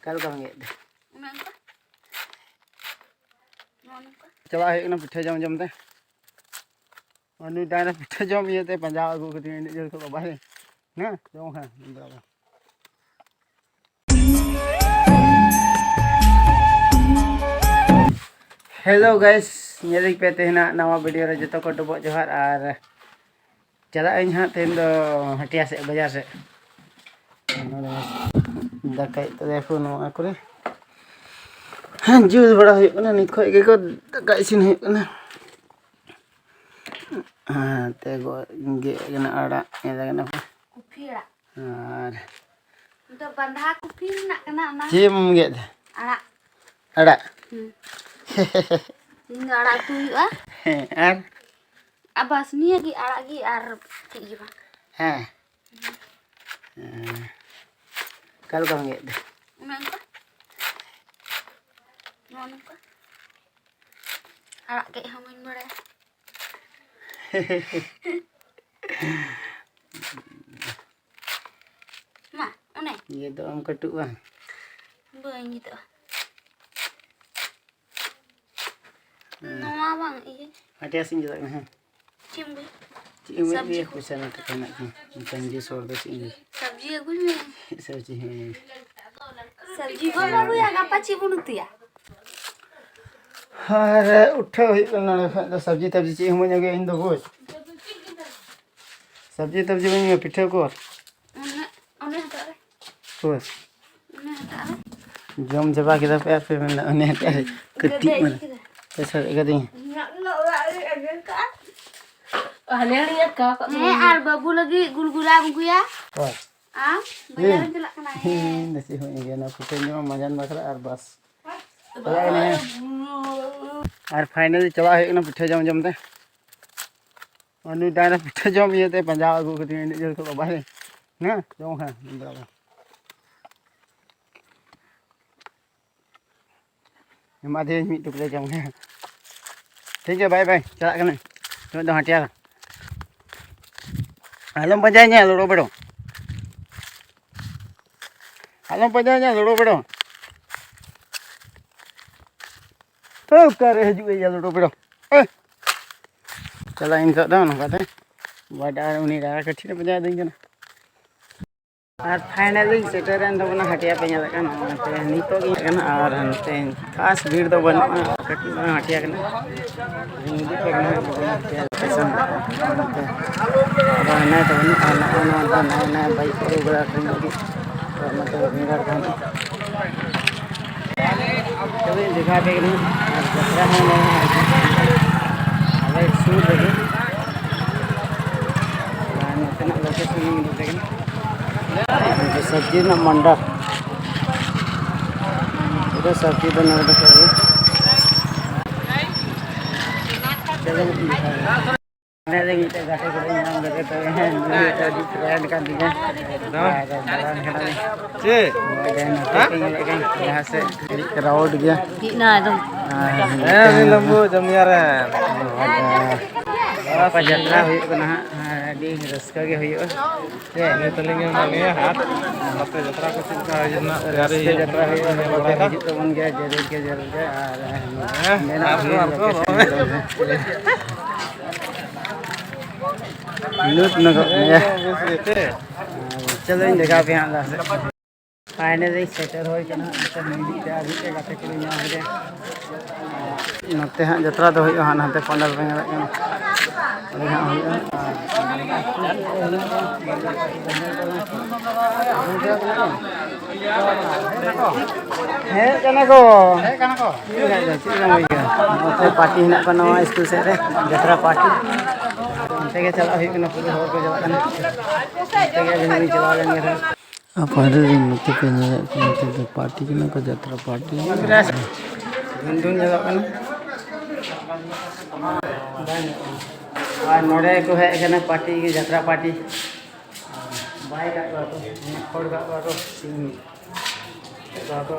Kalau kamu nggak deh. Coba ayo kena pita jam teh. Anu dah pita jam iya teh panjang aku ketinggalan ini jual ke bawah. Nah, jom kan berapa? Hello guys, nyari pete hina nama video ra joto ko dobok johar ar chala aing ha ten do hatia se bazar se dakai telefon aku re jual bada huyuk kana nit khoi ge ko dakai sin huyuk kana te go ge kana ara eda kana kupi ra ar untuk bandha kupi nak kena na jim ge ara ada ini ara tu ah ar abas ni lagi ara lagi ar kayak gimana kalau kamu nggak deh Nonka ara kayak hamin bare ma one iya tuh om ketuk bang beuing gitu nama bang iya hatia sin juga nah cimbe cimbe भी कुछ ना तो कहना पंजी soul दे cimbe सब्जी अगुल में सब्जी है सब्जी को बाबू या का पची बुनुती या अरे उठो ना सब्जी तब्जी ची हम जगे इन दो बोझ सब्जी तब्जी बन पिठे को ओने हटा रे बोझ ओने हटा रे जम जबा के पैर पे मैंने उन्हें क्या कट्टी में कैसा गदी ar babu lagi gulgula buku ya और bayar jelak kena नसी हो गया ना पिठे जो मजान बकरा और बस चला नहीं और फाइनली चला है ना पिठे जम जमते अनु दाना पिठे जम ये ते पंजाब को कती जो को बाहर ना जो है बराबर माधे मी टुकड़े जम है ठीक है बाय बाय चला कने तो दो Hatia Alam panjangnya loro bedo. Alam panjangnya loro bedo. Tuh kare haju ya loro bedo. Chala insok dah nak kata. Badar uni dah kecil panjang ding kana. और फाइनली सेटर एंड बना हटिया पे nyala kan te nito gi kan ar hante खास भीड़ दो बन कटी बना Hatia kan ini di pe kan pesan ada na to ni ana na baik ko bala kan lagi मतलब भीड़ kan तो दिखा पे kan जत्रा है नहीं अलग सूट लगे और इतना लोकेशन में देखें सब्जी ना मंडा इधर सब्जी बना रखा है चलो मैं देखिए तो गाते को नाम लगे तो हैं ये तो ट्रेंड का दिया जी यहाँ से क्राउड गया ना एकदम ini lembu jamiaran apa jatra huyuk kena di raska ge huyuk ini telinga mangnya hat tapi jatra ko cinta jena dari jatra huyuk hijau teman ge jadi ke lut nako ya चलो इन जगह पे यहाँ से finally settle हो कना तो मिली ते अभी के गाते के ना हो जाए नते हां जत्रा तो होई हां नते पंडल पे गला कना अरे हां होई है कना को पार्टी हिना को नवा स्कूल से रे जत्रा पार्टी अंते के चला होई कना पूरे होर को चला कना अंते के भी चला लेंगे रे apa ada yang nanti kayaknya party kena ke jatra party gunung jalan kan नोड़े को है कना पार्टी की जत्रा पार्टी बाइक का तो खोड़ का तो सिंग का तो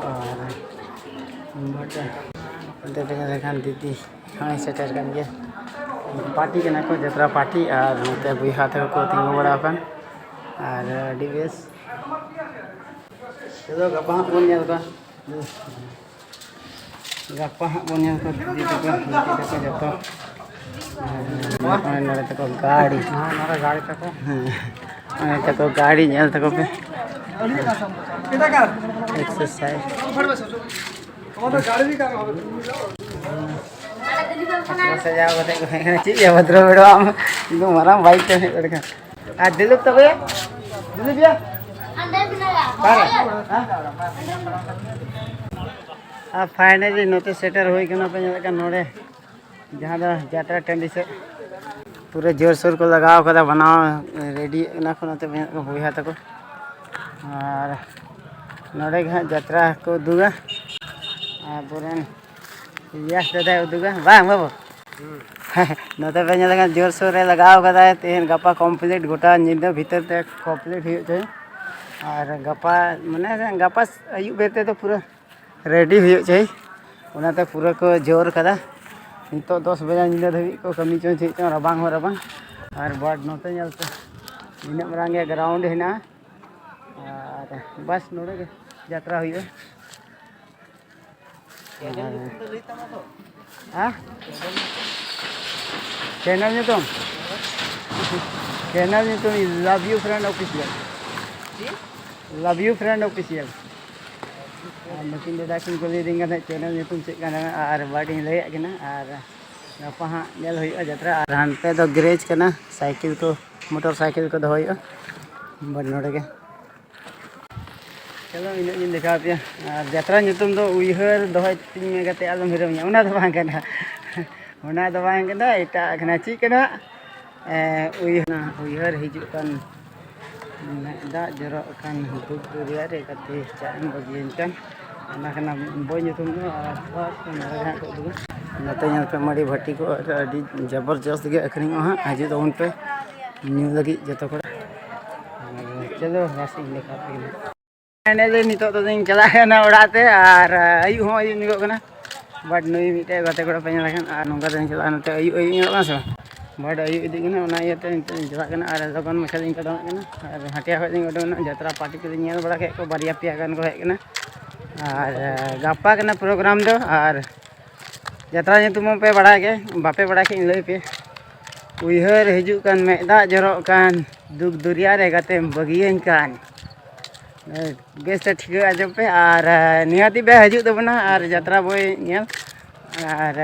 बट अंते देखा दीदी हाँ सेटर कर गया पार्टी कना को जत्रा पार्टी और नोते बुहा को तिंगु बड़ा और डीबीएस चलो गप्पा बोल ᱧᱮᱞ ᱠᱚᱣᱟ गप्पा बोल ᱧᱮल ᱠᱚᱣᱟ दीदी तक जतो नरे तक गाड़ी नरे गाड़ी तक नरे तक गाड़ी ᱧᱮल तक पे एक्सरसाइज गाड़ी भी का सजाओ कते ची या भद्र बेड़ो आम इनो मारा बाइक ते बेड़का आ दिलुप तब या दिलुप या अंदर बिना आ फाइनली नोते सेटर होई कना पे का नोड़े जहां दा यात्रा टंडी से पूरे जोर शोर को लगाव कदा बनाओ रेडी ना को नोते होया तको और नोड़े घा यात्रा को दुगा आ पुरन यस दादा उदुगा बांग बाबू नोते पे लगा जोर शोर रे लगाव कदा तेन गपा कंप्लीट गोटा निंदा भीतर ते कंप्लीट हो जाए और गपा माने गपा आयु बेते तो पूरा रेडी हो जाए उनाते पूरा को जोर कदा नितो 10 बजे निंदा धबी को कमी चो चे चो रबांग हो रबांग और बड नोते नलते इना मरांगे ग्राउंड हेना और बस नोड़े के यात्रा हुई हाँ चैनल में तुम love you friend official machine दादा किन को ले देंगे चैनल में तुम चेक करना और बाड़ी ले आना और गपा हाँ नेल हुई यात्रा और हानते तो ग्रेज करना साइकिल को मोटरसाइकिल को दो बड़ नोड़े के चलो इन देखा पे और यात्रा नितुम दो उइहर दोहय तिन में गते आलम हिरमया उना दो बांग कना एटा कना ची कना उइहर हिजु कन दा जरो कन दुख दुरिया रे कते चान बगियन कन ना कना बोय नितुम दो बस नरगा को दो नते ᱧᱮᱞ पे मड़ी भट्टी को अडी जबरदस्त गे अखरिंग हा हाजि तो उन पे न्यू लगी जतो को चलो बस इन देखा पे फाइनली नितो तो दिन चला ना उड़ाते और आयु हो आयु निको कना बड नई मिटे गते को पे लखन और नंगा दिन चला नते आयु निको से बड आयु इदी कना ओना इते चला कना और लगन मछा दिन कदम कना और हटिया हो दिन ओडना यात्रा पार्टी को नेल बड़ा के को बारिया पिया गन को हे कना और गप्पा कना प्रोग्राम दो और यात्रा तुम पे बड़ा के बापे बड़ा के लई पे उइहर हिजु कान मेदा जरो कान दुख दुरिया रे गते बगियन कान बेस ठीक आजम पे और निहाती बे हजू तबना और यात्रा बोय नेल और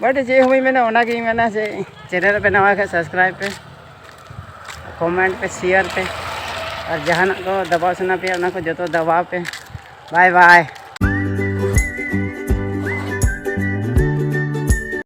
बट जे हुई मैंने ओना की मैंने से चैनल पे नवा के सब्सक्राइब पे कमेंट पे शेयर पे और जहां को दबाव सुना पे ओना को जतो दबाव पे बाय बाय।